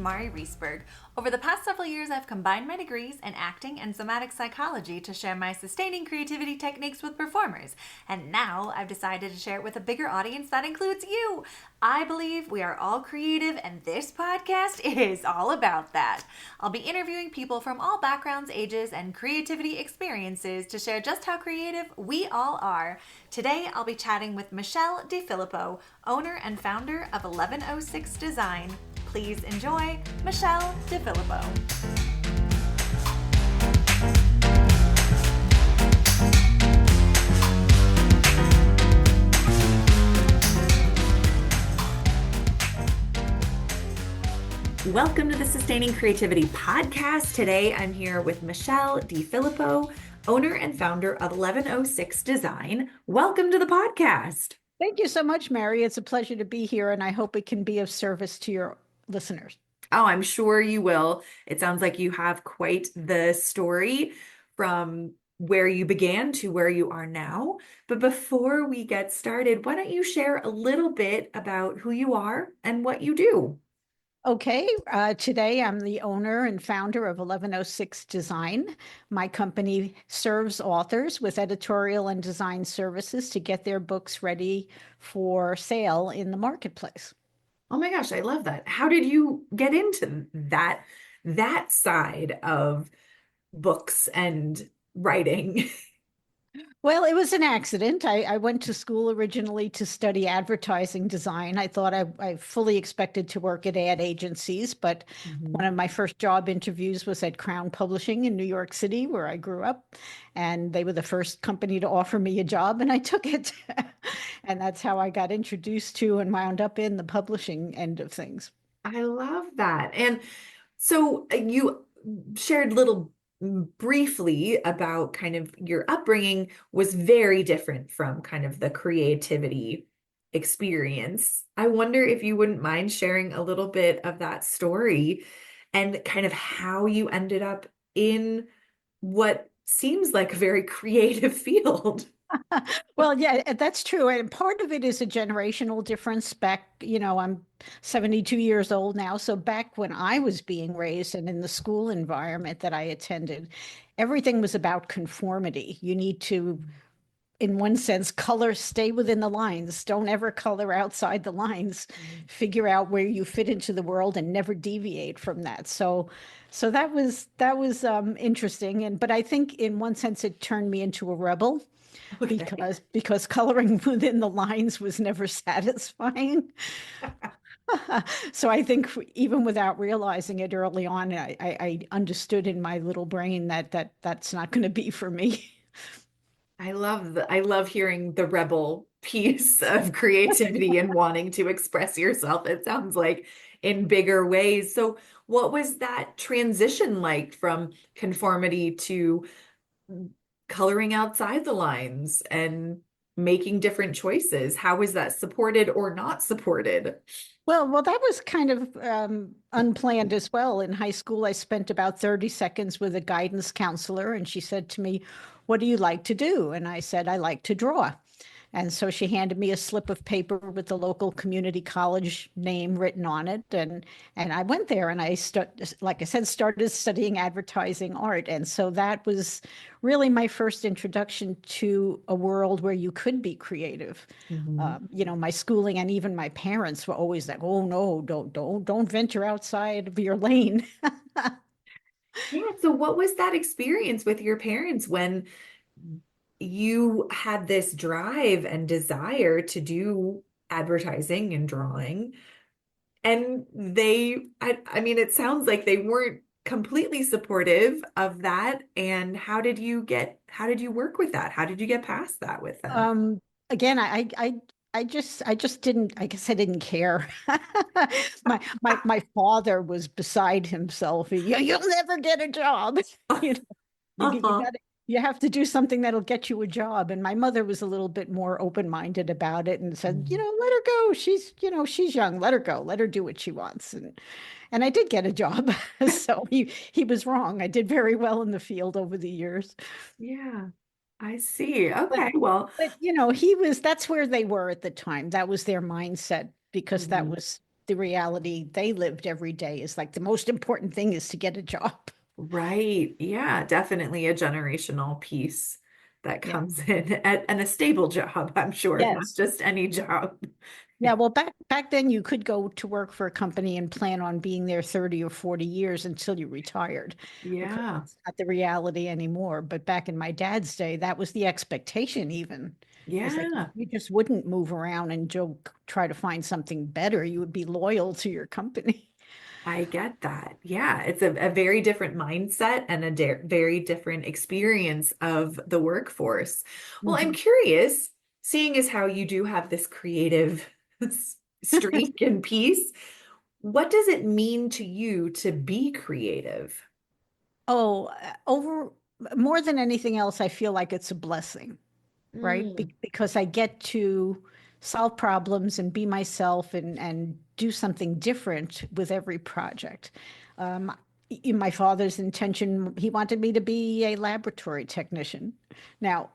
Mari Riesberg. Over the past several years, I've combined my degrees in acting and somatic psychology to share my sustaining creativity techniques with performers. And now I've decided to share it with a bigger audience that includes you. I believe we are all creative, and this podcast is all about that. I'll be interviewing people from all backgrounds, ages, and creativity experiences to share just how creative we all are. Today, I'll be chatting with Michele DeFilippo, owner and founder of 1106 Design. Please enjoy Michele DeFilippo. Welcome to the Sustaining Creativity Podcast. Today, I'm here with Michele DeFilippo, owner and founder of 1106 Design. Welcome to the podcast. Thank you so much, Mary. It's a pleasure to be here, and I hope it can be of service to your listeners. Oh, I'm sure you will. It sounds like you have quite the story from where you began to where you are now. But before we get started, why don't you share a little bit about who you are and what you do? Okay, today I'm the owner and founder of 1106 Design. My company serves authors with editorial and design services to get their books ready for sale in the marketplace. Oh my gosh, I love that. How did you get into that side of books and writing? Well, it was an accident. I went to school originally to study advertising design. I thought I fully expected to work at ad agencies, but one of my first job interviews was at Crown Publishing in New York City, where I grew up. And they were the first company to offer me a job, and I took it. And that's how I got introduced to and wound up in the publishing end of things. I love that. And so you shared little briefly about kind of your upbringing was very different from kind of the creativity experience. I wonder if you wouldn't mind sharing a little bit of that story and kind of how you ended up in what seems like a very creative field. Well, yeah, that's true. And part of it is a generational difference. I'm 72 years old now. So back when I was being raised and in the school environment that I attended, everything was about conformity. You need to, in one sense, stay within the lines. Don't ever color outside the lines. Figure out where you fit into the world and never deviate from that. So that was interesting. But I think in one sense it turned me into a rebel. Okay. Because coloring within the lines was never satisfying. So I think even without realizing it early on, I understood in my little brain that's not going to be for me. I love hearing the rebel piece of creativity and wanting to express yourself. It sounds like in bigger ways. So what was that transition like from conformity to coloring outside the lines and making different choices? How was that supported or not supported? Well, that was kind of unplanned as well. In high school, I spent about 30 seconds with a guidance counselor, and she said to me, "What do you like to do?" And I said, "I like to draw." And so she handed me a slip of paper with the local community college name written on it. And I went there and like I said, started studying advertising art. And so that was really my first introduction to a world where you could be creative. My schooling and even my parents were always like, "Oh no, don't venture outside of your lane." Yeah, so what was that experience with your parents when you had this drive and desire to do advertising and drawing? And I mean, it sounds like they weren't completely supportive of that. And how did you work with that? How did you get past that with them? Again, I just didn't, I guess I didn't care. My father was beside himself. You'll never get a job. You know, you Uh-huh. got you have to do something that'll get you a job. And my mother was a little bit more open-minded about it and said, let her go. She's young. Let her go. Let her do what she wants. And I did get a job. So he was wrong. I did very well in the field over the years. Yeah, I see. But Okay, well, but that's where they were at the time. That was their mindset because that mhm. was the reality they lived every day is like the most important thing is to get a job. Right. Yeah, definitely a generational piece that Yeah. comes in and a stable job, I'm sure, not Yes. just any job. Yeah, well, back then you could go to work for a company and plan on being there 30 or 40 years until you retired. Of course, Yeah. it's not the reality anymore. But back in my dad's day, that was the expectation even. It's like Yeah. you just wouldn't move around and try to find something better. You would be loyal to your company. I get that. Yeah, it's a very different mindset and a very different experience of the workforce. Well, I'm Mhm. curious, seeing as how you do have this creative streak and piece, what does it mean to you to be creative? Oh, over more than anything else, I feel like it's a blessing, right? Mm, Because I get to solve problems and be myself and do something different with every project. Um, my father's intention, he wanted me to be a laboratory technician. Now,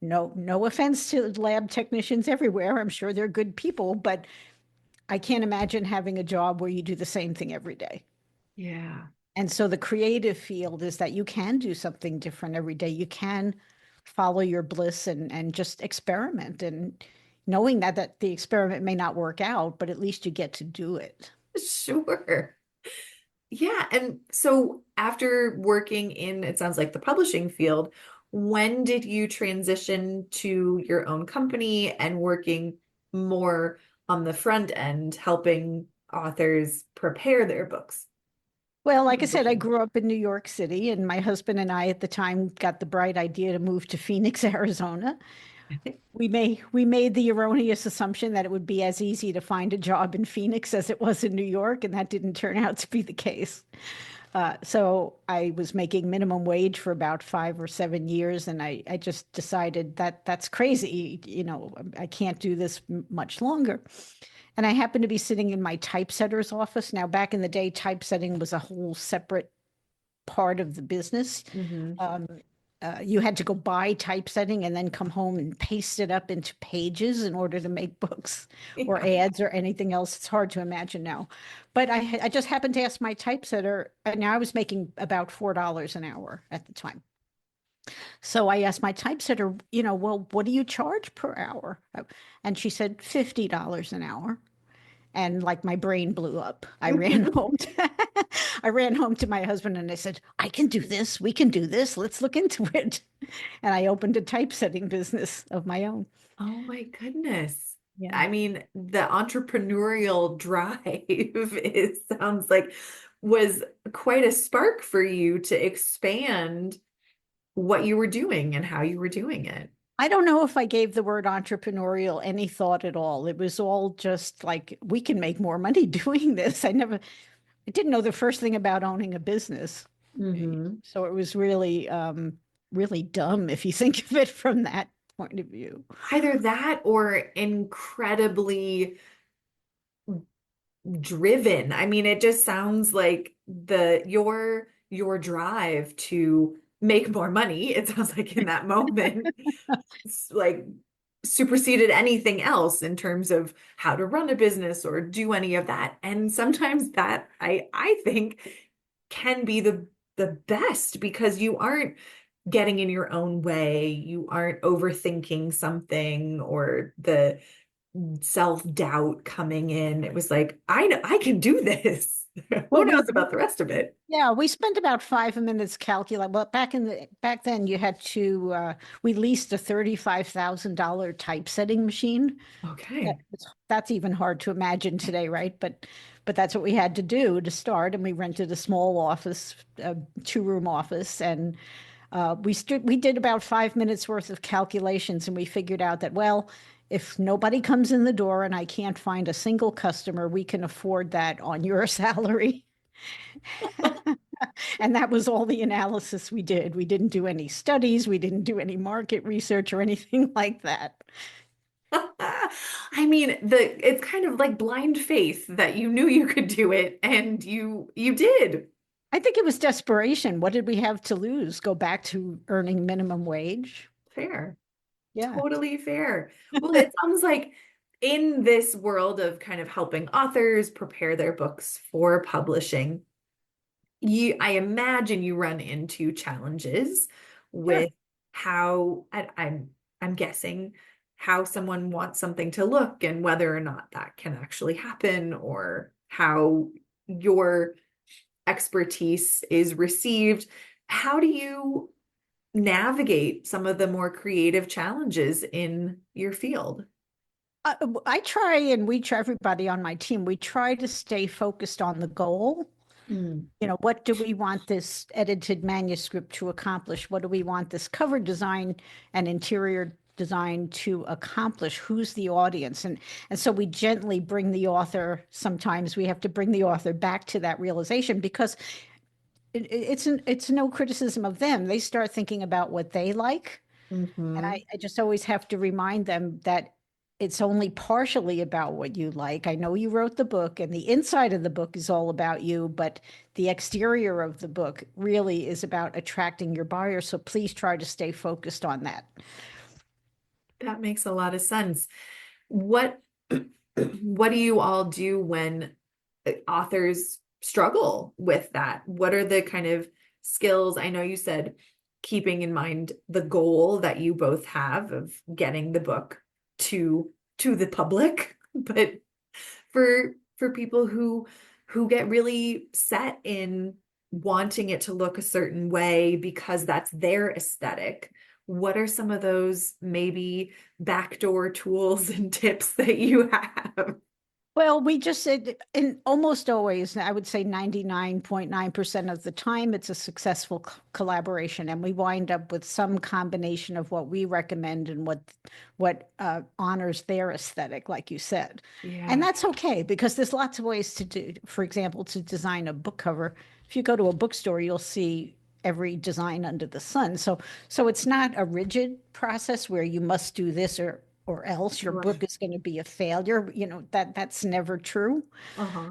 no offense to lab technicians everywhere. I'm sure they're good people, but I can't imagine having a job where you do the same thing every day. yeah. And so the creative field is that you can do something different every day. You can follow your bliss and just experiment and knowing that the experiment may not work out, but at least you get to do it. Sure. Yeah. And so after working in, it sounds like the publishing field, when did you transition to your own company and working more on the front end, helping authors prepare their books? Well, like I said, I grew up in New York City, and my husband and I at the time got the bright idea to move to Phoenix, Arizona. We made the erroneous assumption that it would be as easy to find a job in Phoenix as it was in New York, and that didn't turn out to be the case. So I was making minimum wage for about 5 or 7 years, and I just decided that that's crazy. I can't do this much longer. And I happened to be sitting in my typesetter's office. Now, back in the day, typesetting was a whole separate part of the business. Hmm. Um, you had to go buy typesetting and then come home and paste it up into pages in order to make books or Yeah. ads or anything else. It's hard to imagine now. But I just happened to ask my typesetter, and now I was making about $4 an hour at the time. So I asked my typesetter, well, what do you charge per hour? And she said $50 an hour. And like my brain blew up. I ran home to my husband and I said, I can do this. We can do this. Let's look into it. And I opened a typesetting business of my own. Oh my goodness. Yeah. I mean, the entrepreneurial drive it sounds like was quite a spark for you to expand what you were doing and how you were doing it. I don't know if I gave the word entrepreneurial any thought at all. It was all just like, we can make more money doing this. I didn't know the first thing about owning a business. Hmm. So it was really, really dumb if you think of it from that point of view. Either that or incredibly driven. I mean, it just sounds like your drive to make more money, it sounds like in that moment, like superseded anything else in terms of how to run a business or do any of that. And sometimes that I think can be the best because you aren't getting in your own way, you aren't overthinking something or the self-doubt coming in. It was like, I know I can do this. Who Well, knows about the rest of it? yeah, we spent about 5 minutes calculating. Well, back then you had to we leased a $35,000 typesetting machine. Okay. That's even hard to imagine today, right? But that's what we had to do to start, and we rented a small office, a two-room office, and we did about 5 minutes worth of calculations, and we figured out that, well, if nobody comes in the door and I can't find a single customer, we can afford that on your salary. And that was all the analysis we did. We didn't do any studies, we didn't do any market research or anything like that. I mean, the it's kind of like blind faith that you knew you could do it and you did. I think it was desperation. What did we have to lose? Go back to earning minimum wage? Fair. Yeah. Totally fair. Well, it sounds like in this world of kind of helping authors prepare their books for publishing, I imagine you run into challenges Sure. with how I'm guessing how someone wants something to look and whether or not that can actually happen, or how your expertise is received. How do you navigate some of the more creative challenges in your field? I try, and we try, everybody on my team, we try to stay focused on the goal. Mm, What do we want this edited manuscript to accomplish? What do we want this cover design and interior design to accomplish? Who's the audience? And so we gently bring the author, sometimes we have to bring the author back to that realization, because it's no criticism of them. They start thinking about what they like. And mhm. I just always have to remind them that it's only partially about what you like. I know you wrote the book, and the inside of the book is all about you, but the exterior of the book really is about attracting your buyer. So please try to stay focused on that. That makes a lot of sense. What what do you all do when authors struggle with that? What are the kind of skills? I know you said keeping in mind the goal that you both have of getting the book to the public, but for people who get really set in wanting it to look a certain way because that's their aesthetic, what are some of those maybe backdoor tools and tips that you have? Well, we just said, and almost always, I would say 99.9% of the time, it's a successful collaboration, and we wind up with some combination of what we recommend and what honors their aesthetic, like you said. And Yeah. that's okay, because there's lots of ways to do, for example, to design a book cover. If you go to a bookstore, you'll see every design under the sun. So it's not a rigid process where you must do this or else your book Right. is going to be a failure. That's never true. Uh-huh.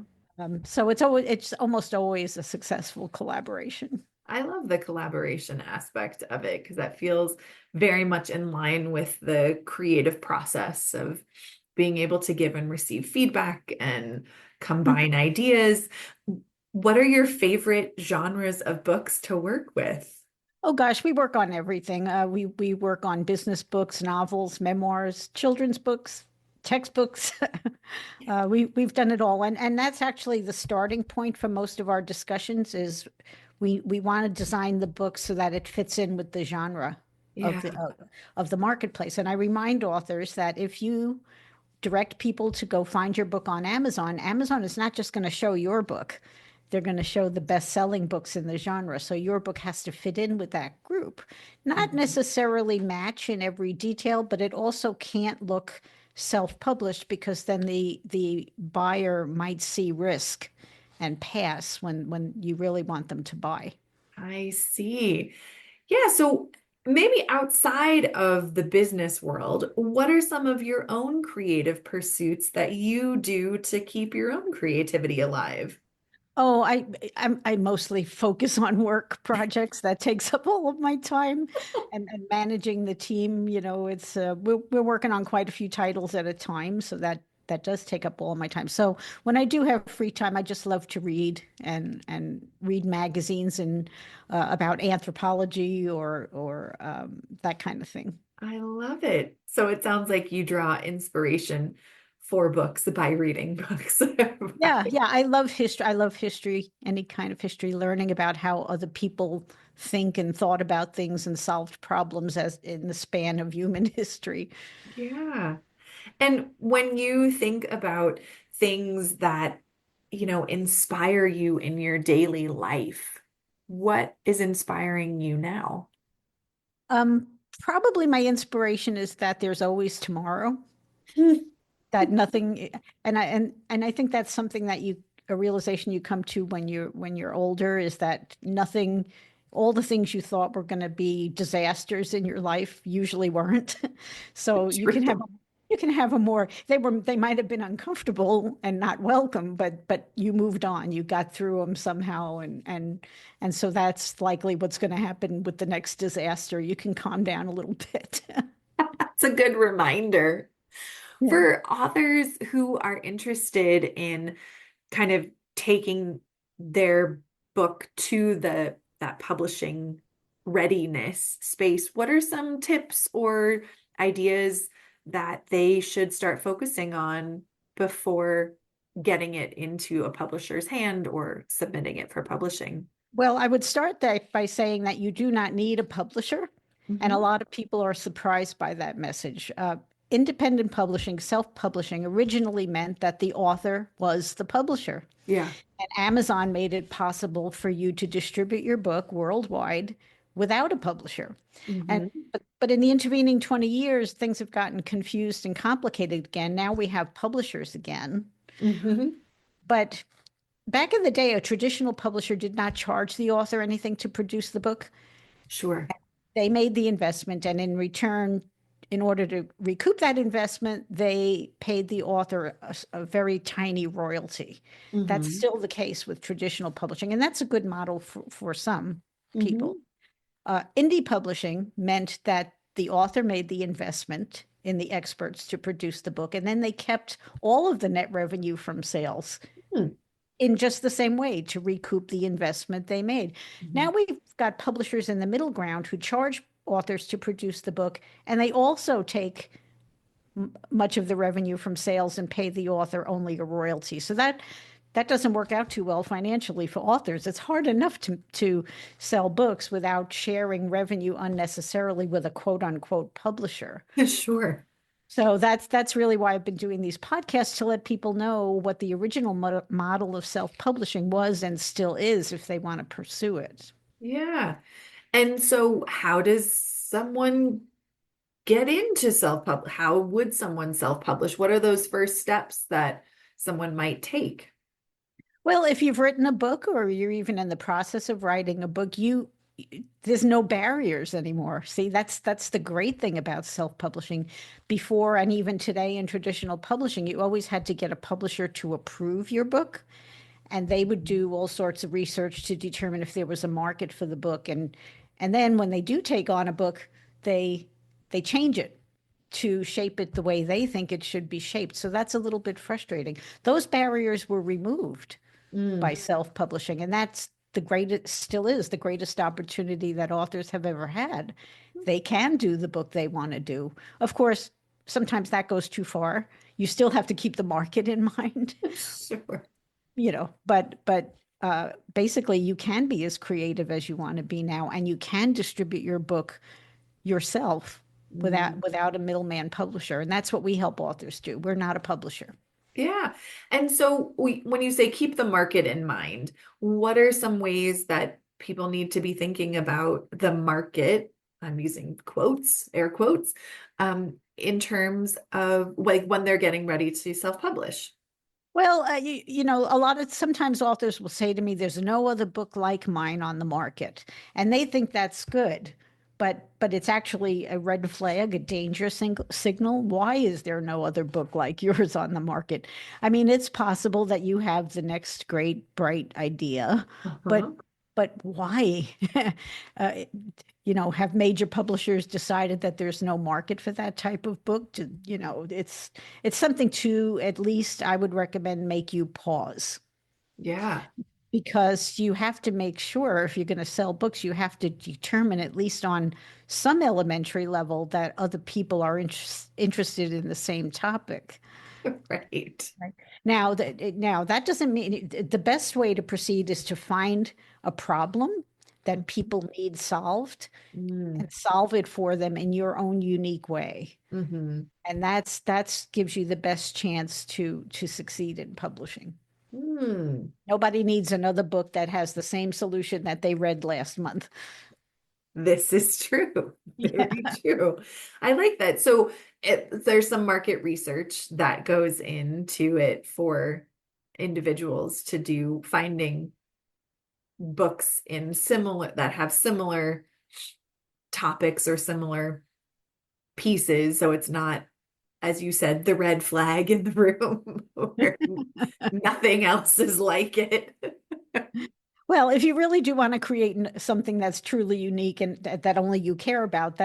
So it's almost always a successful collaboration. I love the collaboration aspect of it because that feels very much in line with the creative process of being able to give and receive feedback and combine ideas. What are your favorite genres of books to work with? Oh gosh, we work on everything. We work on business books, novels, memoirs, children's books, textbooks. We've done it all, and that's actually the starting point for most of our discussions. Is we want to design the book so that it fits in with the genre of Yeah. the marketplace. And I remind authors that if you direct people to go find your book on Amazon, Amazon is not just going to show your book. They're going to show the best-selling books in the genre. So your book has to fit in with that group. Not Mhm. necessarily match in every detail, but it also can't look self-published, because then the buyer might see risk and pass when you really want them to buy. I see. Yeah, so maybe outside of the business world, what are some of your own creative pursuits that you do to keep your own creativity alive? Oh, I mostly focus on work projects. That takes up all of my time, and managing the team. It's we're working on quite a few titles at a time, so that does take up all my time. So when I do have free time, I just love to read and read magazines and about anthropology or that kind of thing. I love it. So it sounds like you draw inspiration for books by reading books. Yeah, yeah, I love history. I love history, any kind of history, learning about how other people think and thought about things and solved problems as in the span of human history. Yeah. And when you think about things that, inspire you in your daily life, what is inspiring you now? Um, Probably my inspiration is that there's always tomorrow, that nothing, and I think that's something that a realization you come to when you're older, is that nothing, all the things you thought were going to be disasters in your life usually weren't. So True. you can have a more, they might have been uncomfortable and not welcome, but you moved on, you got through them somehow, and so that's likely what's going to happen with the next disaster. You can calm down a little bit. That's a good reminder. Yeah. For authors who are interested in kind of taking their book to that publishing readiness space, what are some tips or ideas that they should start focusing on before getting it into a publisher's hand or submitting it for publishing? Well, I would start that by saying that you do not need a publisher. And a Hmm. lot of people are surprised by that message. Independent publishing, self-publishing originally meant that the author was the publisher. Yeah. And Amazon made it possible for you to distribute your book worldwide without a publisher. And Hmm. but in the intervening 20 years, things have gotten confused and complicated again. Now we have publishers again. Hmm. But back in the day, a traditional publisher did not charge the author anything to produce the book. Sure. They made the investment, and in return, in order to recoup that investment, they paid the author a very tiny royalty. That's Hmm. still the case with traditional publishing, and that's a good model for some people. Hmm. Indie publishing meant that the author made the investment in the experts to produce the book, and then they kept all of the net revenue from sales in just the same way to recoup the investment they made. Hmm. Now we've got publishers in the middle ground who charge authors to produce the book, and they also take much of the revenue from sales and pay the author only a royalty. So that doesn't work out too well financially for authors. It's hard enough to sell books without sharing revenue unnecessarily with a quote unquote publisher. Sure. So that's really why I've been doing these podcasts to let people know what the original model of self-publishing was and still is if they want to pursue it. Yeah. And so how does someone get into self-publish? How would someone self-publish? What are those first steps that someone might take? Well, if you've written a book or you're even in the process of writing a book, there's no barriers anymore. See, that's the great thing about self-publishing. Before and even today in traditional publishing, you always had to get a publisher to approve your book, and they would do all sorts of research to determine if there was a market for the book. And then when they do take on a book, they change it to shape it the way they think it should be shaped. So that's a little bit frustrating. Those barriers were removed by Mm. self-publishing, and that's the greatest, still is the greatest opportunity that authors have ever had. They can do the book they want to do. Of course, sometimes that goes too far. You still have to keep the market in mind, Sure. but basically you can be as creative as you want to be now, and you can distribute your book yourself Mm. without a middleman publisher. And that's what we help authors do. We're not a publisher. Yeah. And so when you say keep the market in mind, what are some ways that people need to be thinking about the market? I'm using quotes, air quotes, in terms of like when they're getting ready to self-publish. Well, you know, sometimes authors will say to me, there's no other book like mine on the market. And they think that's good. But it's actually a red flag, a dangerous signal. Why is there no other book like yours on the market? I mean, it's possible that you have the next great bright idea, but Uh-huh. but why? uh, have major publishers decided that there's no market for that type of book? It's something to, at least I would recommend, make you pause, Yeah. because you have to make sure if you're going to sell books, you have to determine, at least on some elementary level, that other people are interested in the same topic. Right. Right. Now that doesn't mean the best way to proceed is to find a problem that people need solved Mm. and solve it for them in your own unique way. Hmm. And that's gives you the best chance to succeed in publishing. Mm. Nobody needs another book that has the same solution that they read last month. This is true. Very Yeah. true. I like that. So there's some market research that goes into it for individuals to do, finding books in similar that have similar topics or similar pieces. So it's not, as you said, the red flag in the room where nothing else is like it. Well, if you really do want to create something that's truly unique and that only you care about,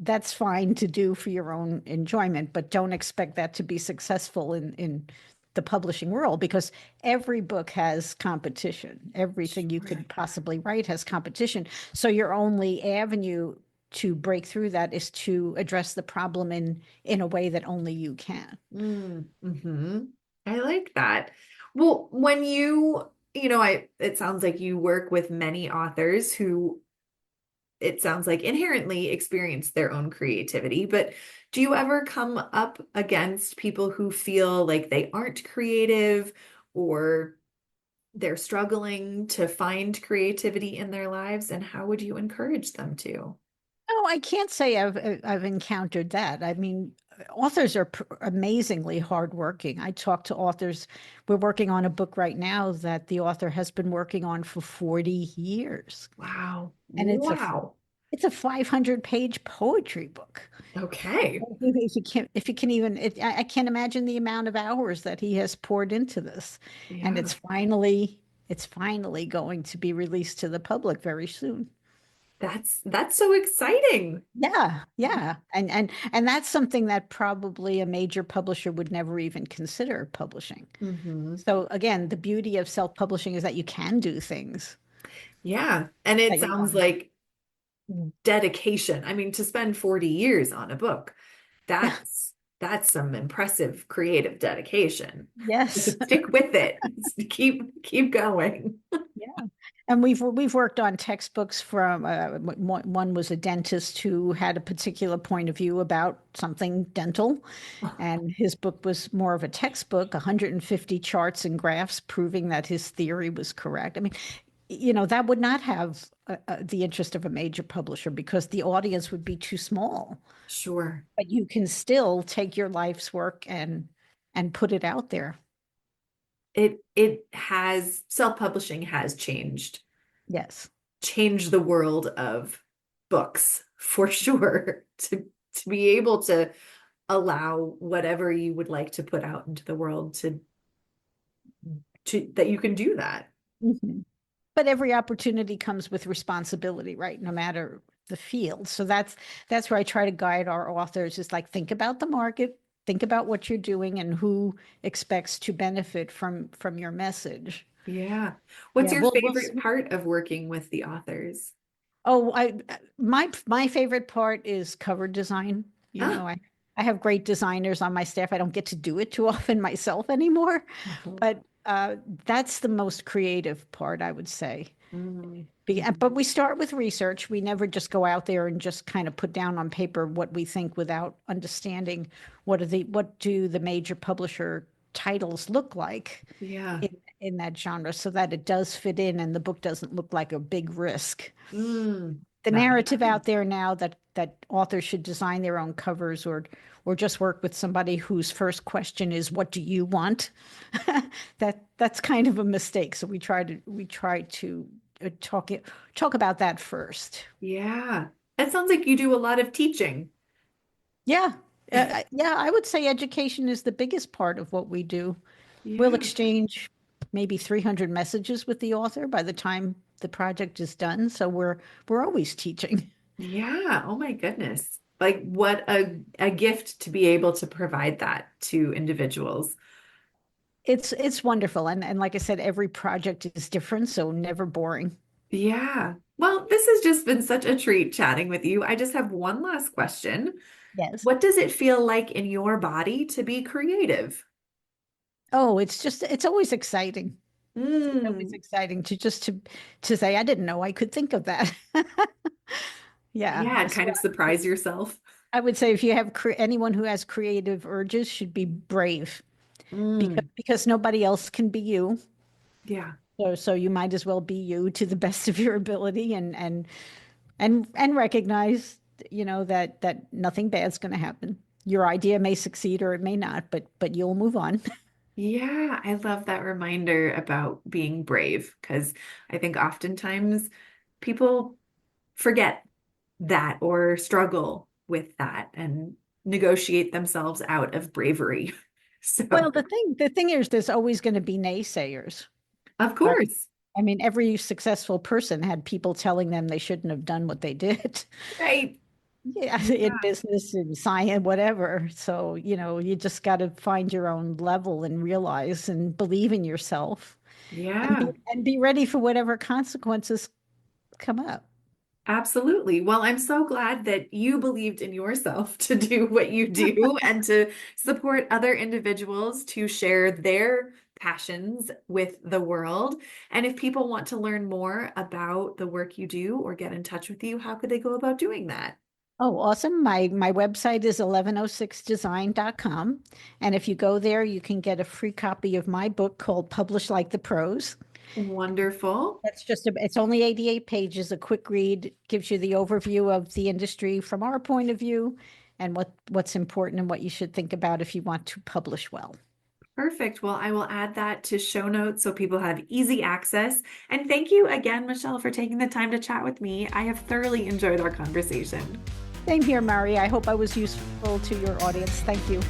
that's fine to do for your own enjoyment, but don't expect that to be successful in the publishing world because every book has competition. Everything you Sure. could possibly write has competition. So your only avenue to break through that is to address the problem in a way that only you can. Mm-hmm. I like that. Well, when it sounds like you work with many authors who it sounds like inherently experience their own creativity, but do you ever come up against people who feel like they aren't creative or they're struggling to find creativity in their lives, and how would you encourage them to? No, I can't say I've encountered that. I mean, authors are amazingly hardworking. I talk to authors. We're working on a book right now that the author has been working on for 40 years, Wow. and Wow. it's a 500-page poetry book. Okay. If you can even, I can't imagine the amount of hours that he has poured into this, and Yeah. it's finally going to be released to the public very soon. That's so exciting. Yeah, yeah. And that's something that probably a major publisher would never even consider publishing. Hmm. So again, the beauty of self-publishing is that you can do things Yeah. And it that you sounds want. like dedication. I mean, to spend 40 years on a book, that's some impressive creative dedication. Yes. Stick with it. Keep going. Yeah. And we've worked on textbooks from one was a dentist who had a particular point of view about something dental, and his book was more of a textbook, 150 charts and graphs proving that his theory was correct. I mean, that would not have the interest of a major publisher because the audience would be too small. Sure. But you can still take your life's work and put it out there. It has self-publishing has Yes. changed the world of books for sure. To be able to allow whatever you would like to put out into the world to that you can do that. Mhm. But every opportunity comes with responsibility, right? No matter the field. So that's where I try to guide our authors is like think about the market, think about what you're doing and who expects to benefit from your message. Yeah. What's Yeah, your we'll favorite part of working with the authors? oh, my favorite part is cover design. You Ah. know, I have great designers on my staff. I don't get to do it too often myself anymore, Mhm. but that's the most creative part, I would say. Mm, But mhm. we start with research. We never just go out there and just kind of put down on paper what we think without understanding what do the major publisher titles look like Yeah. in that genre so that it does fit in and the book doesn't look like a big risk. Mm, The that makes narrative out sense. there now that authors should design their own covers or just work with somebody whose first question is what do you want? That's kind of a mistake. So we try to talk about that first. Yeah. It sounds like you do a lot of teaching. Yeah. Yeah, I would say education is the biggest part of what we do. We'll Yeah. exchange maybe 300 messages with the author by the time the project is done. So we're always teaching. Yeah. Oh my goodness. Like what a gift to be able to provide that to individuals. It's wonderful. And like I said, every project is different, so never boring. Yeah. Well, this has just been such a treat chatting with you. I just have one last question. Yes. What does it feel like in your body to be creative? Oh, it's always exciting. It's always Mm, exciting to say I didn't know I could think of that. Yeah. yeah, and So kind of surprise yourself. I would say if you have anyone who has creative urges should be brave Mm, because nobody else can be you. yeah. So you might as well be you to the best of your ability and recognize, that nothing bad's going to happen. Your idea may succeed or it may not, but you'll move on. Yeah, I love that reminder about being brave because I think oftentimes people forget that or struggle with that and negotiate themselves out of bravery. Well, So, the thing is there's always going to be naysayers, of right? course. I mean, every successful person had people telling them they shouldn't have done what they did. Right. Yeah, in business, in science, whatever. So, you just got to find your own level and realize and believe in yourself Yeah. and be ready for whatever consequences come up. Absolutely. Well, I'm so glad that you believed in yourself to do what you do and to support other individuals to share their passions with the world. And if people want to learn more about the work you do or get in touch with you, how could they go about doing that? Oh, awesome. My website is 1106design.com. And if you go there, you can get a free copy of my book called Publish Like the Pros. Wonderful. It's only 88 pages, a quick read, gives you the overview of the industry from our point of view and what's important and what you should think about if you want to publish well. Perfect. Well, I will add that to show notes so people have easy access. And thank you again, Michelle, for taking the time to chat with me. I have thoroughly enjoyed our conversation. Same here, Mary. I hope I was useful to your audience. Thank you.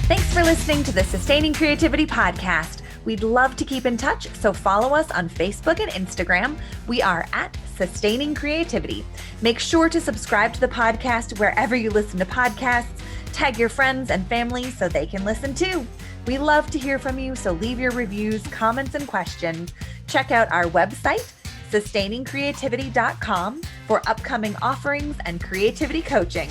Thanks for listening to the Sustaining Creativity Podcast. We'd love to keep in touch, so follow us on Facebook and Instagram. We are at Sustaining Creativity. Make sure to subscribe to the podcast wherever you listen to podcasts. Tag your friends and family so they can listen too. We love to hear from you, so leave your reviews, comments, and questions. Check out our website, sustainingcreativity.com, for upcoming offerings and creativity coaching.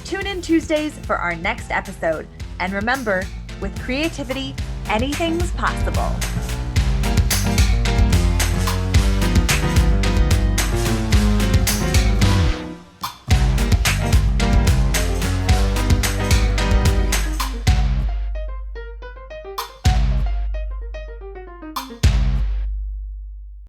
Tune in Tuesdays for our next episode. And remember, with creativity, anything's possible.